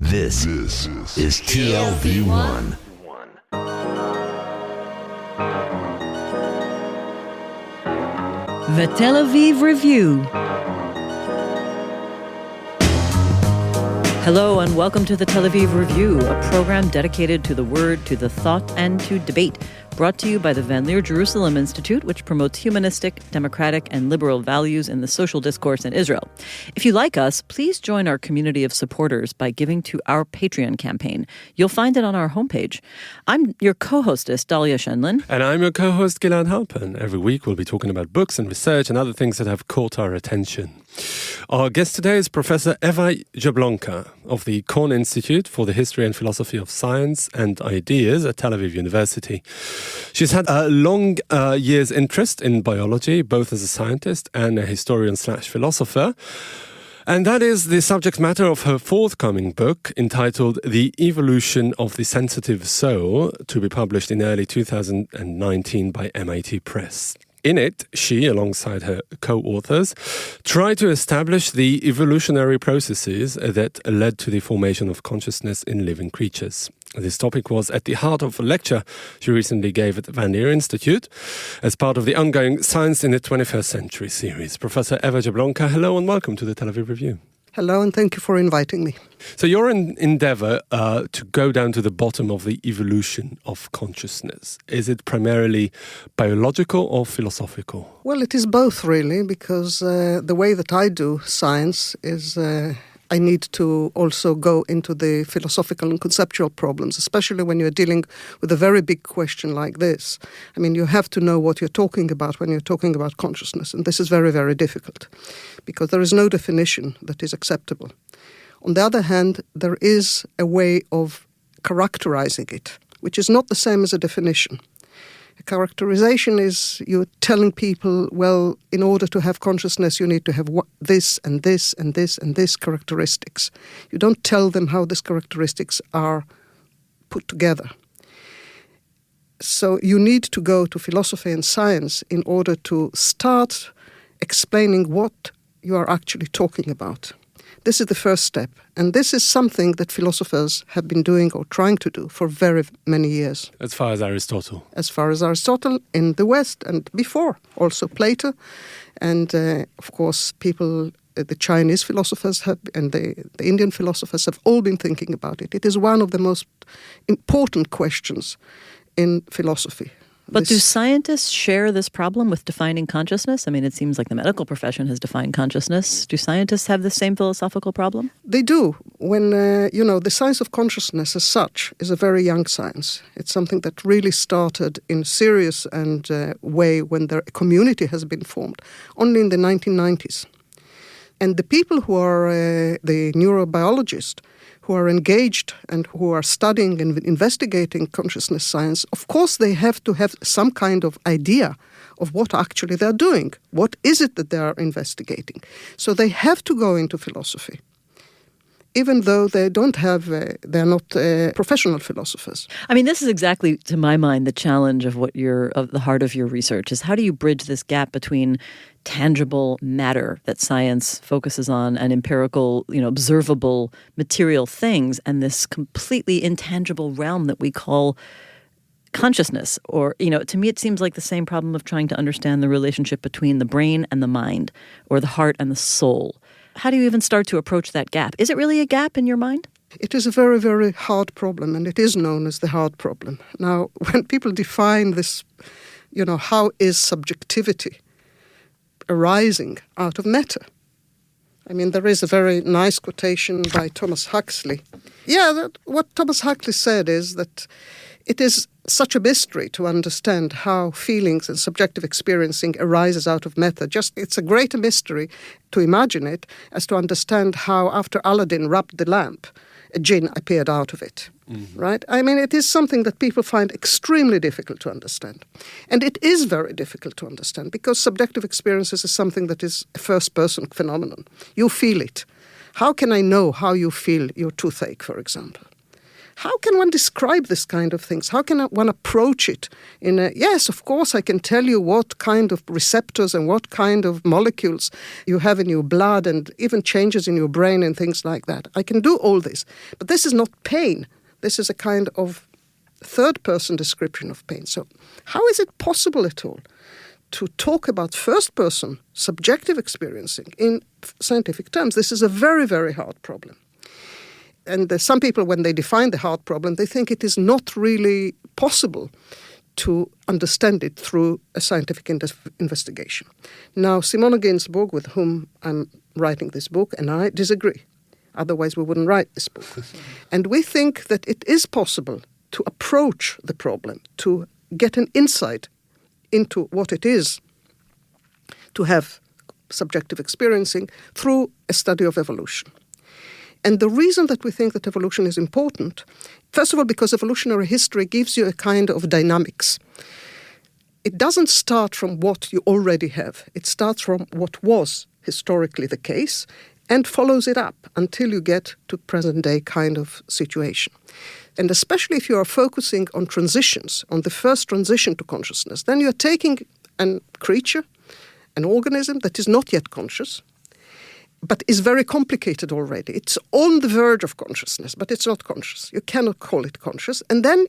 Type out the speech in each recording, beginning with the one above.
This is TLV1. The Tel Aviv Review. Hello and welcome to the Tel Aviv Review, a program dedicated to the word, to the thought, and to debate. Brought to you by the Van Leer Jerusalem Institute, which promotes humanistic, democratic, and liberal values in the social discourse in Israel. If you like us, please join our community of supporters by giving to our Patreon campaign. You'll find it on our homepage. I'm your co-hostess, Dalia Shenlin. And I'm your co-host, Gilad Halpern. Every week we'll be talking about books and research and other things that have caught our attention. Our guest today is Professor Eva Jablonka of the Korn Institute for the History and Philosophy of Science and Ideas at Tel Aviv University. She's had a long year's interest in biology, both as a scientist and a historian/philosopher. And that is the subject matter of her forthcoming book entitled The Evolution of the Sensitive Soul, to be published in early 2019 by MIT Press. In it, she, alongside her co-authors, tried to establish the evolutionary processes that led to the formation of consciousness in living creatures. This topic was at the heart of a lecture she recently gave at the Van Leer Institute as part of the ongoing Science in the 21st Century series. Professor Eva Jablonka, hello and welcome to the Tel Aviv Review. Hello, and thank you for inviting me. So your endeavor to go down to the bottom of the evolution of consciousness, is it primarily biological or philosophical? Well, it is both, really, because the way that I do science is I need to also go into the philosophical and conceptual problems, especially when you're dealing with a very big question like this. I mean, you have to know what you're talking about when you're talking about consciousness, and this is very, very difficult, because there is no definition that is acceptable. On the other hand, there is a way of characterizing it, which is not the same as a definition. A characterization is you're telling people, well, in order to have consciousness, you need to have this and this and this and this characteristics. You don't tell them how these characteristics are put together. So you need to go to philosophy and science in order to start explaining what you are actually talking about. This is the first step, and this is something that philosophers have been doing or trying to do for very many years. As far as Aristotle? As far as Aristotle in the West, and before, also Plato. And of course, the Chinese philosophers have, and the Indian philosophers have all been thinking about it. It is one of the most important questions in philosophy. But do scientists share this problem with defining consciousness? I mean, it seems like the medical profession has defined consciousness. Do scientists have the same philosophical problem? They do. When, the science of consciousness as such is a very young science. It's something that really started in a serious and way when a community has been formed, only in the 1990s. And the people who are the neurobiologists, who are engaged and who are studying and investigating consciousness science, of course they have to have some kind of idea of what actually they're doing. What is it that they are investigating? So they have to go into philosophy, even though they don't have, they're not professional philosophers. I mean, this is exactly, to my mind, the challenge of of the heart of your research is how do you bridge this gap between tangible matter that science focuses on and empirical, observable material things and this completely intangible realm that we call consciousness? Or, to me, it seems like the same problem of trying to understand the relationship between the brain and the mind, or the heart and the soul. How do you even start to approach that gap? Is it really a gap in your mind? It is a very, very hard problem, and it is known as the hard problem. Now, when people define this, how is subjectivity arising out of matter? I mean, there is a very nice quotation by Thomas Huxley. What Thomas Huxley said is that it is such a mystery to understand how feelings and subjective experiencing arises out of matter. It's a greater mystery to imagine it as to understand how, after Aladdin rubbed the lamp, a jinn appeared out of it, right? I mean, it is something that people find extremely difficult to understand. And it is very difficult to understand because subjective experiences is something that is a first-person phenomenon. You feel it. How can I know how you feel your toothache, for example? how can one describe this kind of things? How can one approach it yes, of course, I can tell you what kind of receptors and what kind of molecules you have in your blood and even changes in your brain and things like that. I can do all this. But this is not pain. This is a kind of third-person description of pain. So how is it possible at all to talk about first-person subjective experiencing in scientific terms? This is a very, very hard problem. And some people, when they define the hard problem, they think it is not really possible to understand it through a scientific investigation. Now, Simone Ginsburg, with whom I'm writing this book, and I disagree. Otherwise, we wouldn't write this book. And we think that it is possible to approach the problem, to get an insight into what it is to have subjective experiencing through a study of evolution. And the reason that we think that evolution is important, first of all, because evolutionary history gives you a kind of dynamics. It doesn't start from what you already have. It starts from what was historically the case and follows it up until you get to present-day kind of situation. And especially if you are focusing on transitions, on the first transition to consciousness, then you're taking a creature, an organism that is not yet conscious, but is very complicated already. It's on the verge of consciousness, but it's not conscious. You cannot call it conscious. And then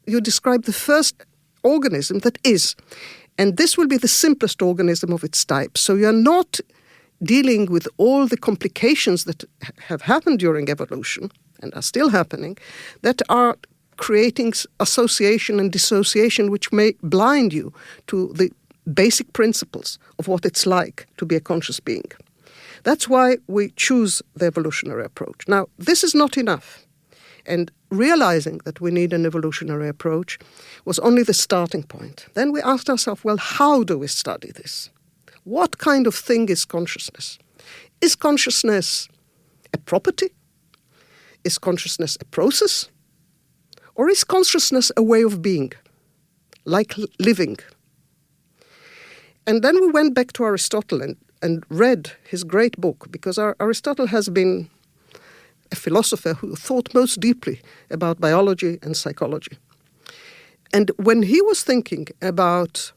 you describe the first organism that is. And this will be the simplest organism of its type. So you're not dealing with all the complications that have happened during evolution and are still happening, that are creating association and dissociation which may blind you to the basic principles of what it's like to be a conscious being. That's why we choose the evolutionary approach. Now, this is not enough. And realizing that we need an evolutionary approach was only the starting point. Then we asked ourselves, well, how do we study this? What kind of thing is consciousness? Is consciousness a property? Is consciousness a process? Or is consciousness a way of being, like living? And then we went back to Aristotle and read his great book, because Aristotle has been a philosopher who thought most deeply about biology and psychology. And when he was thinking about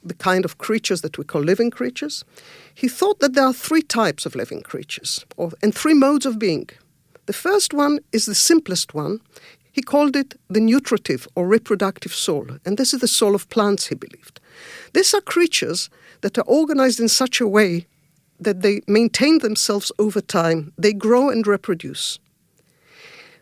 the kind of creatures that we call living creatures, he thought that there are three types of living creatures, and three modes of being. The first one is the simplest one. He called it the nutritive or reproductive soul, and this is the soul of plants, he believed. These are creatures that are organized in such a way that they maintain themselves over time. They grow and reproduce.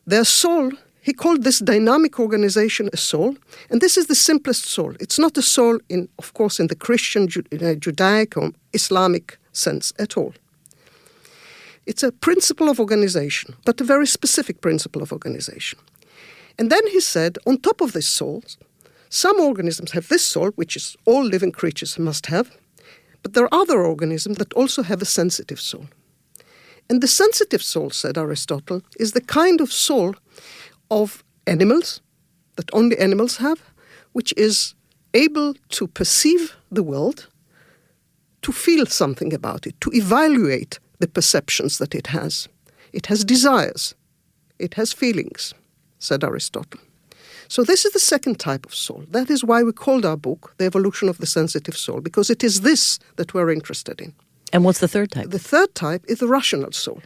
Their soul, he called this dynamic organization a soul, and this is the simplest soul. It's not a soul, of course, in the Christian, Judaic or Islamic sense at all. It's a principle of organization, but a very specific principle of organization. And then he said, on top of this soul, some organisms have this soul, which is all living creatures must have, but there are other organisms that also have a sensitive soul. And the sensitive soul, said Aristotle, is the kind of soul of animals, that only animals have, which is able to perceive the world, to feel something about it, to evaluate the perceptions that it has. It has desires. It has feelings, said Aristotle. So this is the second type of soul. That is why we called our book The Evolution of the Sensitive Soul, because it is this that we're interested in. And what's the third type? The third type is the rational soul.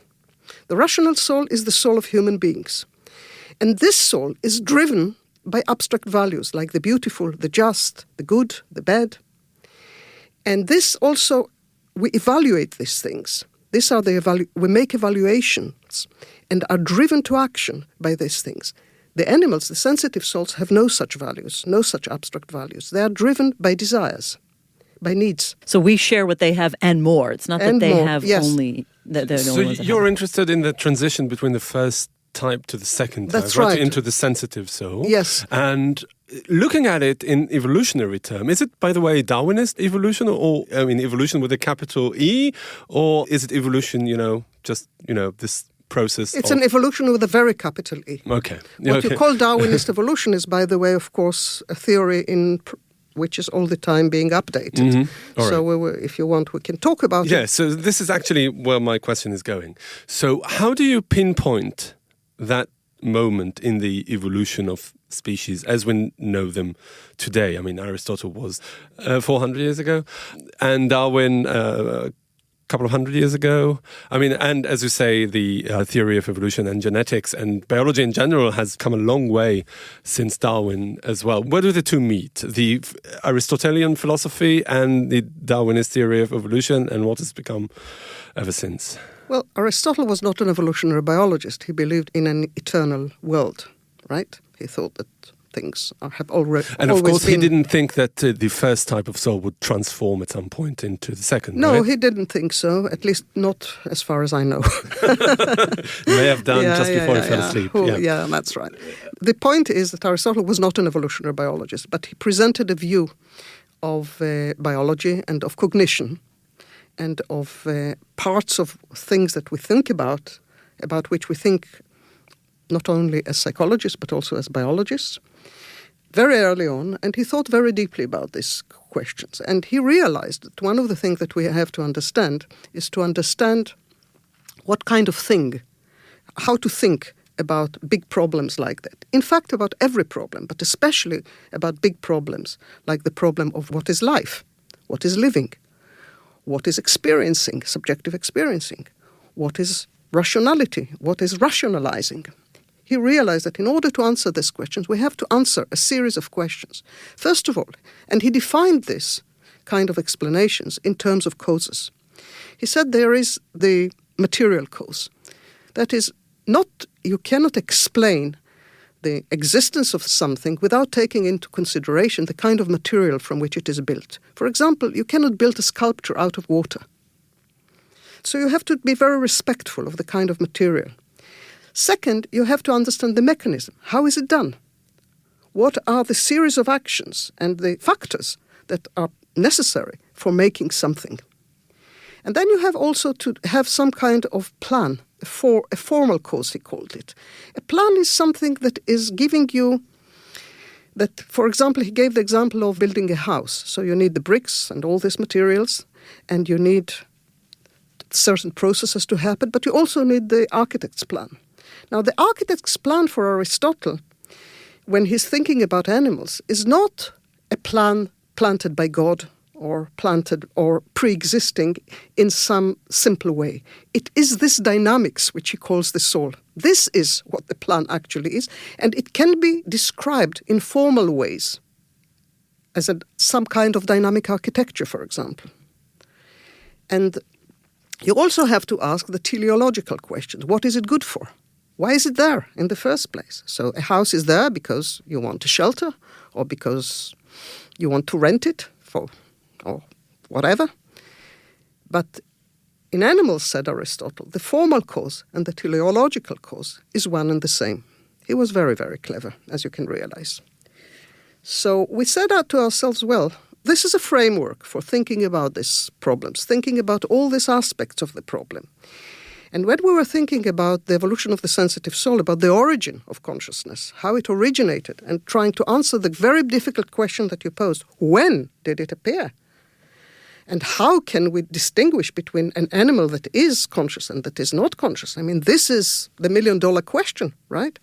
The rational soul is the soul of human beings. And this soul is driven by abstract values like the beautiful, the just, the good, the bad. And this also, we evaluate these things. We make evaluations and are driven to action by these things. The animals, the sensitive souls, have no such values, no such abstract values. They are driven by desires, by needs. So we share what they have and more. It's not that they more, have yes. only... They're the So only ones that you're have. interested in the transition between the first type to the second type, That's right. into the sensitive soul. Yes. And looking at it in evolutionary term, is it, by the way, Darwinist evolution, or evolution with a capital E, or is it evolution, this process? It's an evolution with a very capital E. Okay. What you call Darwinist evolution is, by the way, of course, a theory which is all the time being updated. Mm-hmm. All So if you want, we can talk about it. Yeah, so this is actually where my question is going. So how do you pinpoint that moment in the evolution of species as we know them today. I mean, Aristotle was 400 years ago, and Darwin a couple of hundred years ago. I mean, and as you say, the theory of evolution and genetics and biology in general has come a long way since Darwin as well. Where do the two meet? The Aristotelian philosophy and the Darwinist theory of evolution, and what has become ever since? Well, Aristotle was not an evolutionary biologist. He believed in an eternal world, right? He thought that things have already And of course, been... he didn't think that the first type of soul would transform at some point into the second, No, right? he didn't think so, at least not as far as I know. May have done just before he fell asleep. Yeah, that's right. The point is that Aristotle was not an evolutionary biologist, but he presented a view of biology and of cognition and of parts of things that we think about which we think not only as psychologists but also as biologists, very early on, and he thought very deeply about these questions. And he realized that one of the things that we have to understand is to understand what kind of thing, how to think about big problems like that. In fact, about every problem, but especially about big problems like the problem of what is life, what is living, what is experiencing, subjective experiencing, what is rationality, what is rationalizing. He realized that in order to answer these questions, we have to answer a series of questions. First of all, and he defined this kind of explanations in terms of causes. He said there is the material cause. That is, you cannot explain the existence of something without taking into consideration the kind of material from which it is built. For example, you cannot build a sculpture out of water. So you have to be very respectful of the kind of material. Second, you have to understand the mechanism. How is it done? What are the series of actions and the factors that are necessary for making something? And then you have also to have some kind of plan, a formal cause, he called it. A plan is something that is giving you that, for example, he gave the example of building a house. So you need the bricks and all these materials, and you need certain processes to happen, but you also need the architect's plan. Now, the architect's plan for Aristotle, when he's thinking about animals, is not a plan planted by God or planted or pre-existing in some simple way. It is this dynamics which he calls the soul. This is what the plan actually is, and it can be described in formal ways as some kind of dynamic architecture, for example. And you also have to ask the teleological questions. What is it good for? Why is it there in the first place? So a house is there because you want a shelter or because you want to rent it for or whatever. But in animals, said Aristotle, the formal cause and the teleological cause is one and the same. He was very, very clever, as you can realize. So we set out to ourselves, well, this is a framework for thinking about these problems, thinking about all these aspects of the problem. And when we were thinking about the evolution of the sensitive soul, about the origin of consciousness, how it originated, and trying to answer the very difficult question that you posed, when did it appear? And how can we distinguish between an animal that is conscious and that is not conscious? I mean, this is the million-dollar question, right?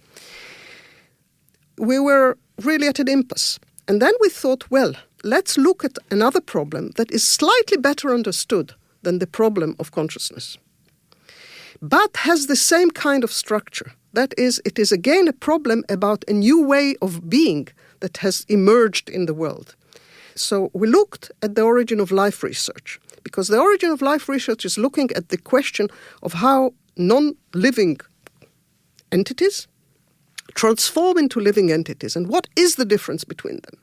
We were really at an impasse. And then we thought, well, let's look at another problem that is slightly better understood than the problem of consciousness, but has the same kind of structure. That is, it is again a problem about a new way of being that has emerged in the world. So we looked at the origin of life research, because the origin of life research is looking at the question of how non-living entities transform into living entities, and what is the difference between them.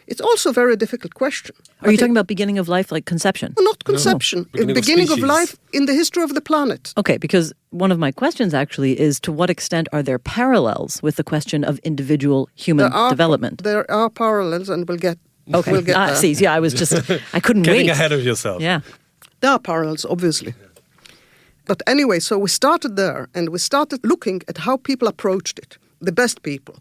It's also a very difficult question. Are you talking about beginning of life, like conception? Not conception. No. Beginning of life in the history of the planet. Okay, because one of my questions actually is, to what extent are there parallels with the question of individual human development? There are parallels, and we'll get Okay. We'll get there. See, yeah, I couldn't wait. Getting ahead of yourself. Yeah. There are parallels, obviously. But anyway, so we started there, and we started looking at how people approached it. The best people.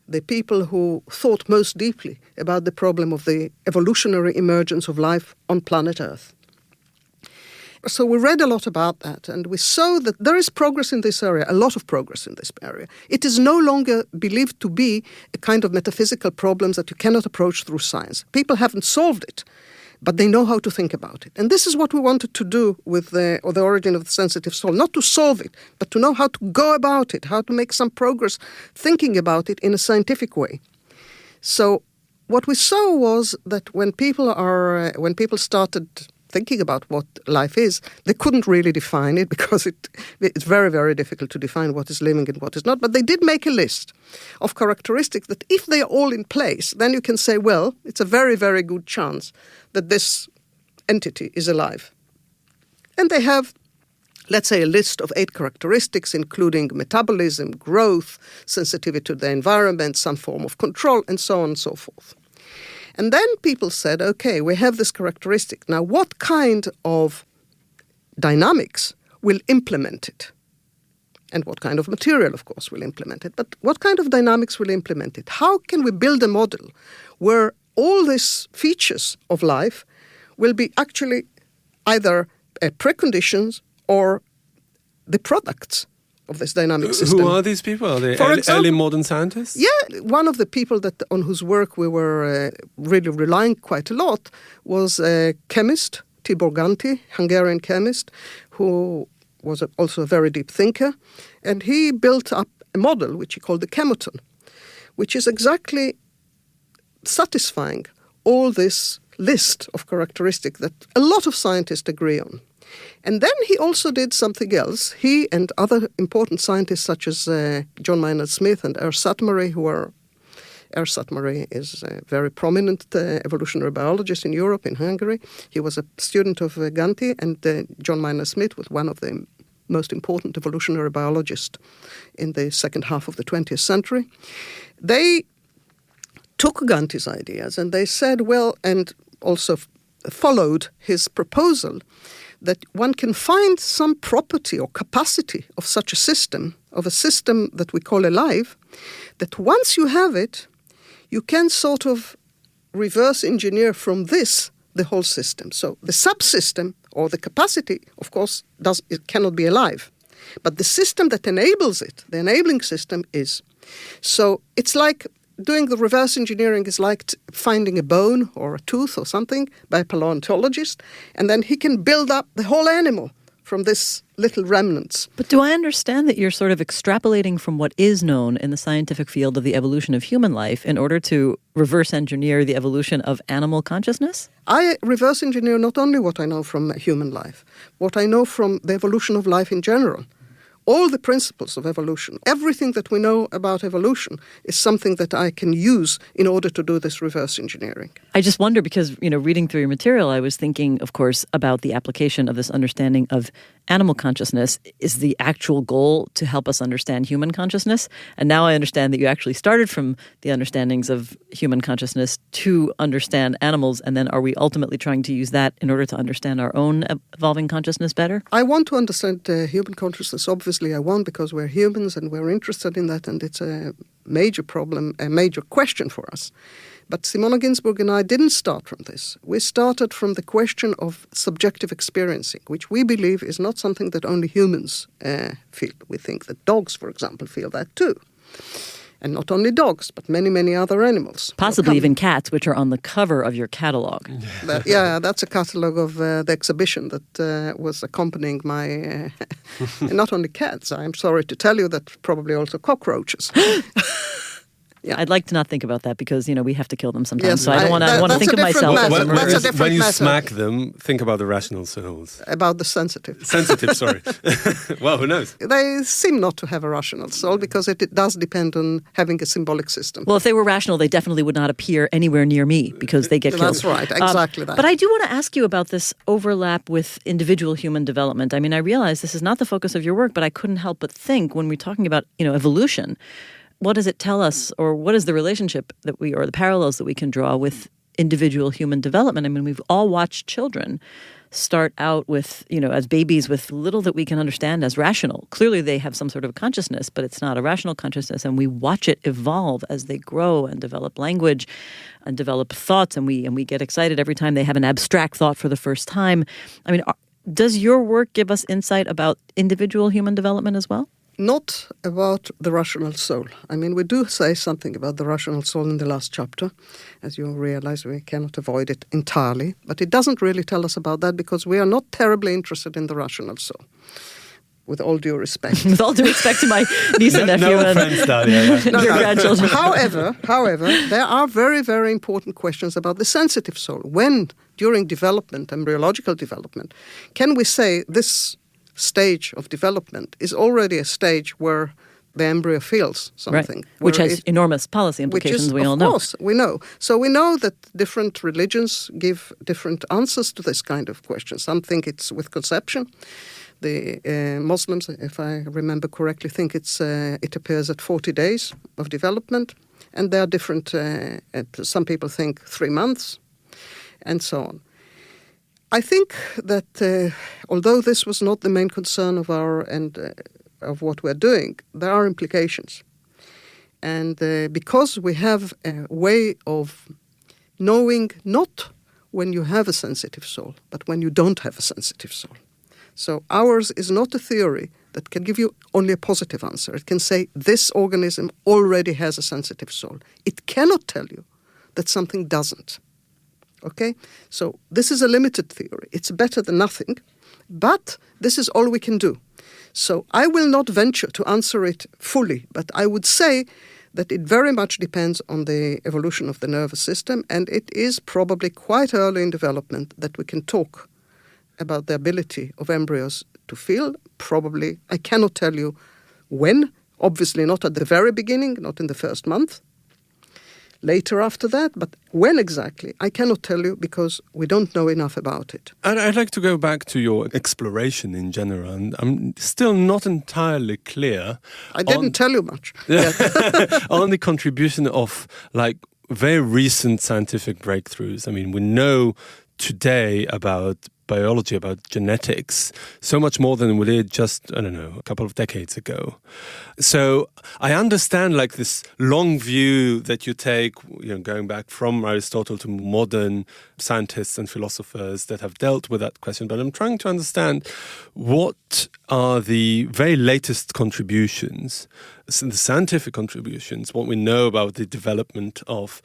The people who thought most deeply about the problem of the evolutionary emergence of life on planet Earth. So we read a lot about that, and we saw that there is progress in this area, a lot of progress in this area. It is no longer believed to be a kind of metaphysical problem that you cannot approach through science. People haven't solved it, but they know how to think about it. And this is what we wanted to do with the origin of the sensitive soul, not to solve it, but to know how to go about it, how to make some progress thinking about it in a scientific way. So what we saw was that when people started thinking about what life is, they couldn't really define it because it's very, very difficult to define what is living and what is not. But they did make a list of characteristics that if they are all in place, then you can say, well, it's a very, very good chance that this entity is alive. And they have, let's say, a list of 8 characteristics, including metabolism, growth, sensitivity to the environment, some form of control, and so on and so forth. And then people said, okay, we have this characteristic. Now, what kind of dynamics will implement it? And what kind of material, of course, will implement it? But what kind of dynamics will implement it? How can we build a model where all these features of life will be actually either preconditions or the products of this dynamic system? Who are these people? Are they early modern scientists? Yeah, one of the people on whose work we were really relying quite a lot was a chemist, Tibor Ganti, Hungarian chemist, who was also a very deep thinker. And he built up a model which he called the chemoton, which is exactly satisfying all this list of characteristics that a lot of scientists agree on. And then he also did something else. He and other important scientists such as John Maynard Smith and Ernst Satmari, Ernst Satmari is a very prominent evolutionary biologist in Europe, in Hungary. He was a student of Ganti, and John Maynard Smith was one of the most important evolutionary biologists in the second half of the 20th century. They took Ganti's ideas and they said, well, and also followed his proposal that one can find some property or capacity of such a system that we call alive, that once you have it, you can sort of reverse engineer from this the whole system. So the subsystem or the capacity, of course, it cannot be alive. But the system that enables it, the enabling system, is. So it's like doing the reverse engineering is like finding a bone or a tooth or something by a paleontologist, and then he can build up the whole animal from this little remnants. But do I understand that you're sort of extrapolating from what is known in the scientific field of the evolution of human life in order to reverse engineer the evolution of animal consciousness? I reverse engineer not only what I know from human life, what I know from the evolution of life in general. All the principles of evolution, everything that we know about evolution is something that I can use in order to do this reverse engineering. I just wonder because, reading through your material, I was thinking, of course, about the application of this understanding of animal consciousness. Is the actual goal to help us understand human consciousness? And now I understand that you actually started from the understandings of human consciousness to understand animals, and then are we ultimately trying to use that in order to understand our own evolving consciousness better? I want to understand human consciousness. Obviously, I want, because we're humans and we're interested in that, and it's a major problem, a major question for us. But Simona Ginsburg and I didn't start from this. We started from the question of subjective experiencing, which we believe is not something that only humans feel. We think that dogs, for example, feel that too. And not only dogs, but many, many other animals. Possibly even cats, which are on the cover of your catalog. That's a catalog of the exhibition that was accompanying my... not only cats, I'm sorry to tell you, that probably also cockroaches. Yeah. I'd like to not think about that because, we have to kill them sometimes. Yes, so I don't want to think of myself. That's a different when you matter. smack them, think about the rational souls. About the sensitive. Sensitive, sorry. Well, who knows? They seem not to have a rational soul because it does depend on having a symbolic system. Well, if they were rational, they definitely would not appear anywhere near me because they get killed. That's right, exactly that. But I do want to ask you about this overlap with individual human development. I mean, I realize this is not the focus of your work, but I couldn't help but think when we're talking about, evolution, what does it tell us, or what is the relationship or the parallels that we can draw with individual human development? I mean, we've all watched children start out with, as babies with little that we can understand as rational. Clearly they have some sort of consciousness, but it's not a rational consciousness, and we watch it evolve as they grow and develop language and develop thoughts, and we get excited every time they have an abstract thought for the first time. I mean, Does your work give us insight about individual human development as well? Not about the rational soul. I mean, we do say something about the rational soul in the last chapter. As you realize, we cannot avoid it entirely. But it doesn't really tell us about that because we are not terribly interested in the rational soul. With all due respect. With all due respect to my niece and nephew no and offense, Dalia. your grandchildren. However, there are very, very important questions about the sensitive soul. When, during development, embryological development, can we say this stage of development is already a stage where the embryo feels something? Right. Which has enormous policy implications, we all know. Of course, we know. So we know that different religions give different answers to this kind of question. Some think it's with conception. The Muslims, if I remember correctly, think it appears at 40 days of development. And there are different, some people think 3 months, and so on. I think that although this was not the main concern of of what we're doing, there are implications. And because we have a way of knowing not when you have a sensitive soul, but when you don't have a sensitive soul. So ours is not a theory that can give you only a positive answer. It can say this organism already has a sensitive soul. It cannot tell you that something doesn't. Okay? So this is a limited theory. It's better than nothing, but this is all we can do. So I will not venture to answer it fully, but I would say that it very much depends on the evolution of the nervous system, and it is probably quite early in development that we can talk about the ability of embryos to feel. Probably, I cannot tell you when, obviously not at the very beginning, not in the first month, later after that, but when exactly, I cannot tell you because we don't know enough about it. I'd like to go back to your exploration in general, and I'm still not entirely clear. I didn't tell you much. On the contribution of like very recent scientific breakthroughs. I mean, we know today about biology, about genetics, so much more than we did just, I don't know, a couple of decades ago. So I understand like this long view that you take, going back from Aristotle to modern scientists and philosophers that have dealt with that question. But I'm trying to understand what are the very latest contributions, the scientific contributions, what we know about the development of,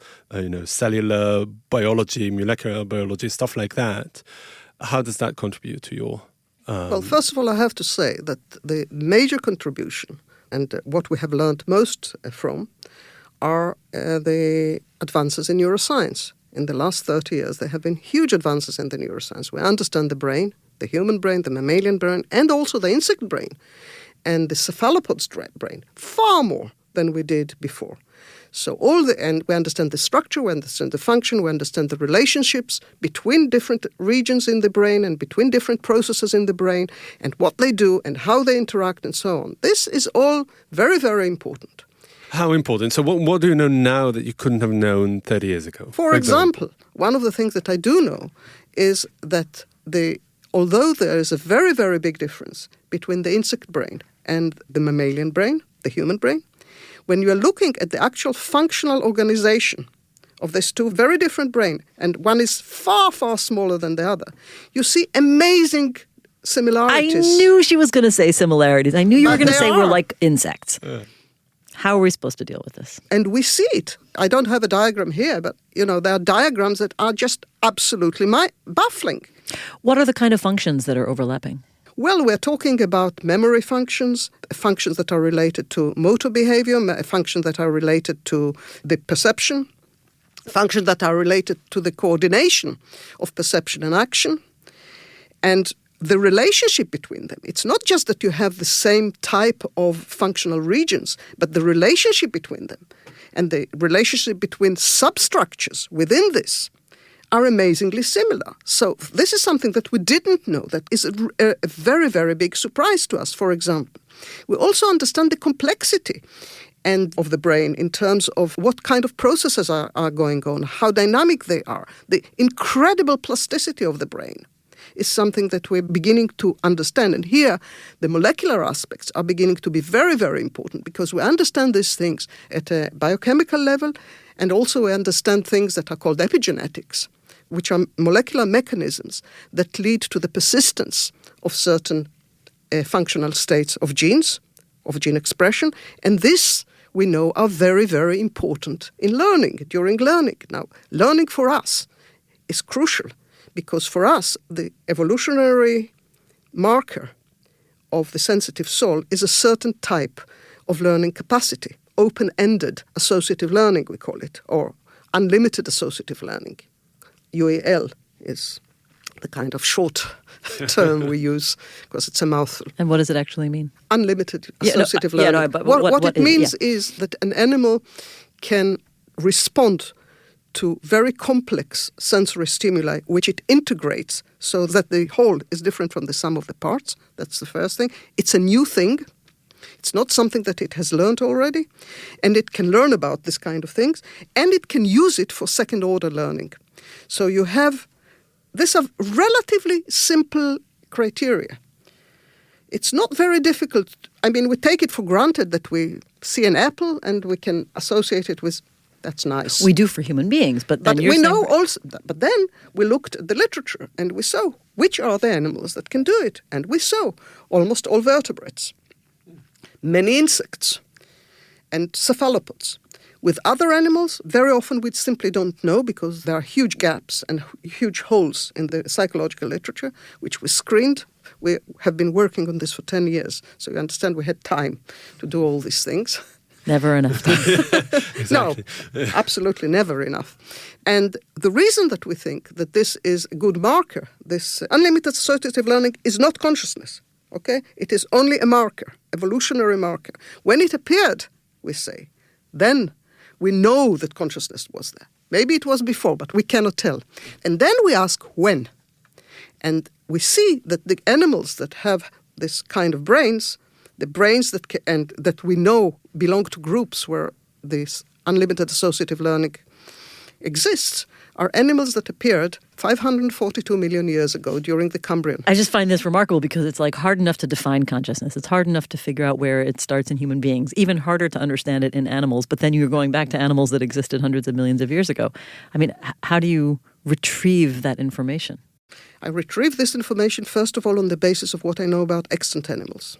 cellular biology, molecular biology, stuff like that. How does that contribute to your... Well, first of all, I have to say that the major contribution and what we have learned most from are the advances in neuroscience. In the last 30 years, there have been huge advances in the neuroscience. We understand the brain, the human brain, the mammalian brain, and also the insect brain, and the cephalopod's brain, far more than we did before. So and we understand the structure, we understand the function, we understand the relationships between different regions in the brain and between different processes in the brain and what they do and how they interact and so on. This is all very, very important. How important? So what do you know now that you couldn't have known 30 years ago? For example, one of the things that I do know is that although there is a very, very big difference between the insect brain and the mammalian brain, the human brain, when you are looking at the actual functional organization of these two very different brains, and one is far, far smaller than the other, you see amazing similarities. I knew she was going to say similarities. I knew you were going to say we're like insects. How are we supposed to deal with this? And we see it. I don't have a diagram here, but, there are diagrams that are just absolutely baffling. What are the kind of functions that are overlapping? Well, we're talking about memory functions that are related to motor behavior, functions that are related to the perception, functions that are related to the coordination of perception and action, and the relationship between them. It's not just that you have the same type of functional regions, but the relationship between them and the relationship between substructures within this are amazingly similar. So this is something that we didn't know that is a very, very big surprise to us, for example. We also understand the complexity of the brain in terms of what kind of processes are going on, how dynamic they are. The incredible plasticity of the brain is something that we're beginning to understand. And here, the molecular aspects are beginning to be very, very important because we understand these things at a biochemical level, and also we understand things that are called epigenetics, which are molecular mechanisms that lead to the persistence of certain functional states of genes, of gene expression. And this, we know, are very, very important in learning, during learning. Now, learning for us is crucial because for us, the evolutionary marker of the sensitive soul is a certain type of learning capacity, open-ended associative learning, we call it, or unlimited associative learning. UAL is the kind of short term we use because it's a mouthful. And what does it actually mean? Unlimited associative learning. Yeah, but what it means is that an animal can respond to very complex sensory stimuli, which it integrates so that the whole is different from the sum of the parts. That's the first thing. It's a new thing. It's not something that it has learned already. And it can learn about this kind of things. And it can use it for second-order learning. So you have, these are relatively simple criteria. It's not very difficult. I mean, we take it for granted that we see an apple and we can associate it with, that's nice. We do for human beings, but then we know also. But then we looked at the literature and we saw which are the animals that can do it, and we saw almost all vertebrates, many insects, and cephalopods. With other animals, very often we simply don't know because there are huge gaps and huge holes in the psychological literature, which we screened. We have been working on this for 10 years, so you understand we had time to do all these things. Never enough time. Exactly. No, absolutely never enough. And the reason that we think that this is a good marker, this unlimited associative learning, is not consciousness, okay? It is only a marker, evolutionary marker. When it appeared, we say, then we know that consciousness was there. Maybe it was before, but we cannot tell. And then we ask when. And we see that the animals that have this kind of brains, the brains that we know belong to groups where this unlimited associative learning exists, are animals that appeared 542 million years ago during the Cambrian. I just find this remarkable because it's like hard enough to define consciousness. It's hard enough to figure out where it starts in human beings, even harder to understand it in animals. But then you're going back to animals that existed hundreds of millions of years ago. I mean, how do you retrieve that information? I retrieve this information, first of all, on the basis of what I know about extant animals.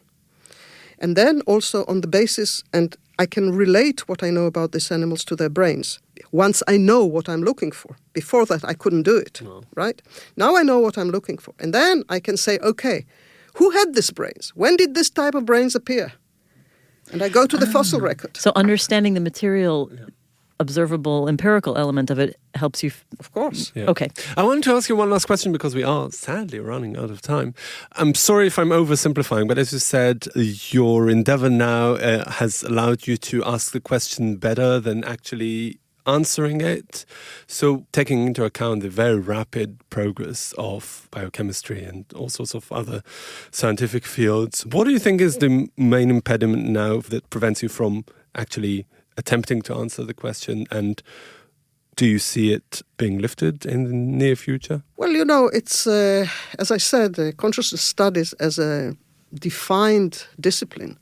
And then also on the basis, and I can relate what I know about these animals to their brains. Once I know what I'm looking for. Before that, I couldn't do it, right? Now I know what I'm looking for. And then I can say, okay, who had these brains? When did this type of brains appear? And I go to the fossil record. So understanding the material, observable, empirical element of it helps you. Of course. Yeah. Okay. I wanted to ask you one last question because we are sadly running out of time. I'm sorry if I'm oversimplifying, but as you said, your endeavor now has allowed you to ask the question better than actually answering it. So taking into account the very rapid progress of biochemistry and all sorts of other scientific fields, what do you think is the main impediment now that prevents you from actually attempting to answer the question, and do you see it being lifted in the near future? Well, you know, it's, as I said, consciousness studies as a defined discipline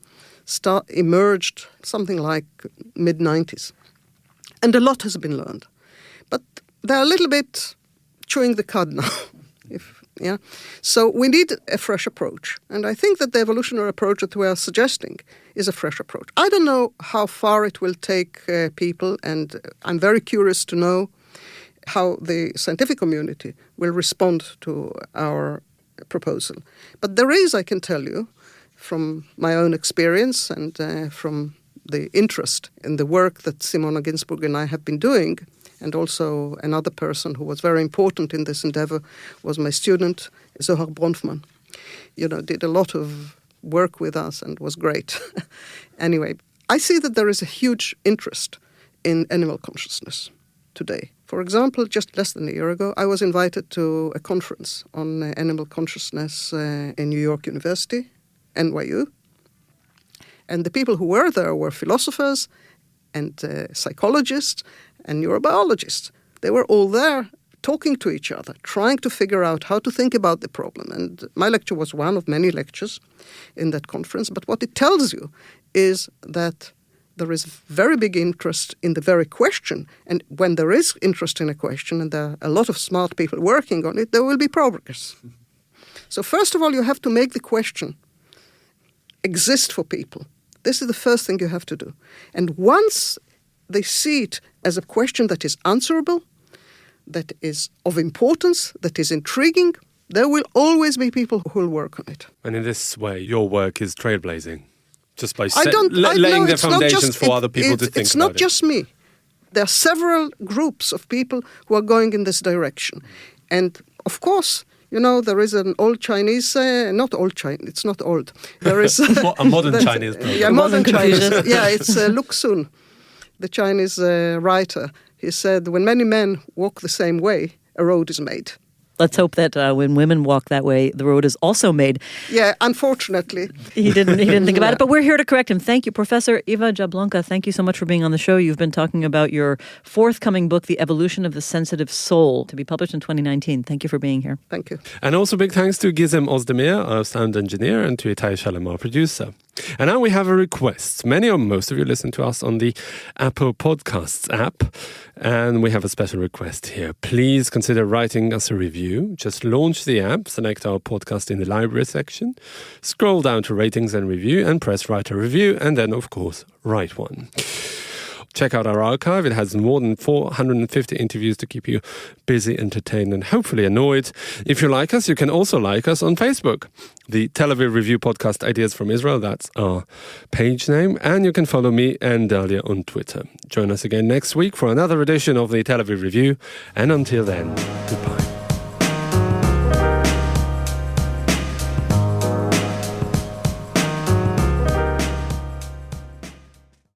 emerged something like mid-90s. And a lot has been learned. But they're a little bit chewing the cud now. So we need a fresh approach. And I think that the evolutionary approach that we are suggesting is a fresh approach. I don't know how far it will take people, and I'm very curious to know how the scientific community will respond to our proposal. But there is, I can tell you, from my own experience and from the interest in the work that Simona Ginsburg and I have been doing, and also another person who was very important in this endeavor was my student, Zohar Bronfman. Did a lot of work with us and was great. Anyway, I see that there is a huge interest in animal consciousness today. For example, just less than a year ago, I was invited to a conference on animal consciousness in New York University, NYU. And the people who were there were philosophers and psychologists and neurobiologists. They were all there talking to each other, trying to figure out how to think about the problem. And my lecture was one of many lectures in that conference. But what it tells you is that there is very big interest in the very question. And when there is interest in a question, and there are a lot of smart people working on it, there will be progress. So first of all, you have to make the question exist for people. This is the first thing you have to do. And once they see it as a question that is answerable, that is of importance, that is intriguing, there will always be people who will work on it. And in this way, your work is trailblazing, just by no, laying the it's not foundations just- for other people to think It's not about just me. There are several groups of people who are going in this direction. And of course, you know, there is an old Chinese, not old Chinese, it's not old. There is A modern Chinese program. Yeah, modern Chinese. Confucius. Yeah, it's Lu Xun, the Chinese writer. He said, when many men walk the same way, a road is made. Let's hope that when women walk that way, the road is also made. Yeah, unfortunately. He didn't think about it, but we're here to correct him. Thank you, Professor Eva Jablonka. Thank you so much for being on the show. You've been talking about your forthcoming book, The Evolution of the Sensitive Soul, to be published in 2019. Thank you for being here. Thank you. And also big thanks to Gizem Ozdemir, our sound engineer, and to Itai Shalom, our producer. And now we have a request. Many or most of you listen to us on the Apple Podcasts app, and we have a special request here. Please consider writing us a review. Just launch the app, select our podcast in the library section, scroll down to ratings and review, and press write a review, and then, of course, write one. Check out our archive. It has more than 450 interviews to keep you busy, entertained, and hopefully annoyed. If you like us, you can also like us on Facebook. The Tel Aviv Review Podcast Ideas from Israel, that's our page name. And you can follow me and Dalia on Twitter. Join us again next week for another edition of the Tel Aviv Review. And until then, goodbye.